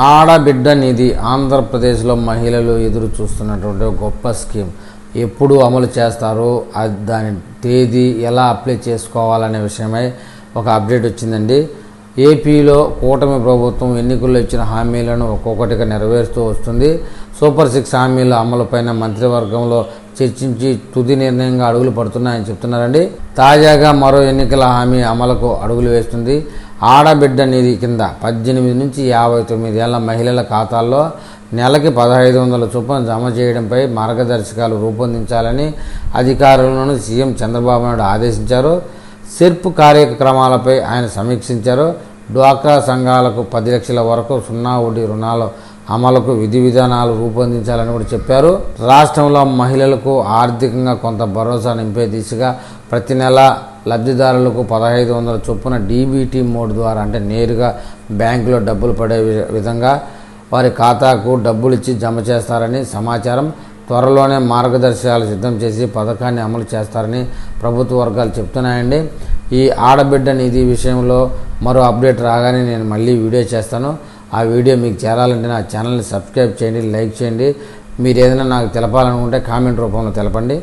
ఆడబిడ్డ నిధి ఆంధ్రప్రదేశ్లో మహిళలు ఎదురు చూస్తున్నటువంటి గొప్ప స్కీమ్. ఎప్పుడు అమలు చేస్తారో దాని తేదీ ఎలా అప్లై చేసుకోవాలనే విషయమై ఒక అప్డేట్ వచ్చిందండి. ఏపీలో కూటమి ప్రభుత్వం ఎన్నికల్లో ఇచ్చిన హామీలను ఒక్కొక్కటిగా నెరవేరుస్తూ వస్తుంది. సూపర్ 6 హామీల అమలుపైన మంత్రివర్గంలో చర్చించి తుది నిర్ణయంగా అడుగులు పడుతున్నాయని చెప్తున్నారండి. తాజాగా మరో ఎన్నికల హామీ అమలుకు అడుగులు వేస్తుంది. ఆడబిడ్డ నిధి కింద 18 నుంచి 59 ఏళ్ల మహిళల ఖాతాల్లో నెలకి 1500 చొప్పున జమ చేయడంపై మార్గదర్శకాలు రూపొందించాలని అధికారులను సీఎం చంద్రబాబు నాయుడు ఆదేశించారు. సెర్ప్ కార్యక్రమాలపై ఆయన సమీక్షించారు. డ్వాక్రా సంఘాలకు 10 లక్షల వరకు 0 వడ్డీ రుణాల అమలుకు విధి విధానాలు రూపొందించాలని కూడా చెప్పారు. రాష్ట్రంలో మహిళలకు ఆర్థికంగా కొంత భరోసా నింపే దిశగా ప్రతి నెల లబ్ధిదారులకు 1500 చొప్పున డీబీటీ మోడ్ ద్వారా అంటే నేరుగా బ్యాంకులో డబ్బులు పడే విధంగా వారి ఖాతాకు డబ్బులు ఇచ్చి జమ చేస్తారని సమాచారం. త్వరలోనే మార్గదర్శకాలు సిద్ధం చేసి పథకాన్ని అమలు చేస్తారని ప్రభుత్వ వర్గాలు చెప్తున్నాయండి. ఈ ఆడబిడ్డ నిధి విషయంలో మరో అప్డేట్ రాగానే నేను మళ్ళీ వీడియో చేస్తాను. ఆ వీడియో మీకు చేరాలంటే నా ఛానల్ని సబ్స్క్రైబ్ చేయండి, లైక్ చేయండి. మీరు ఏదైనా నాకు తెలపాలనుకుంటే కామెంట్ రూపంలో తెలపండి.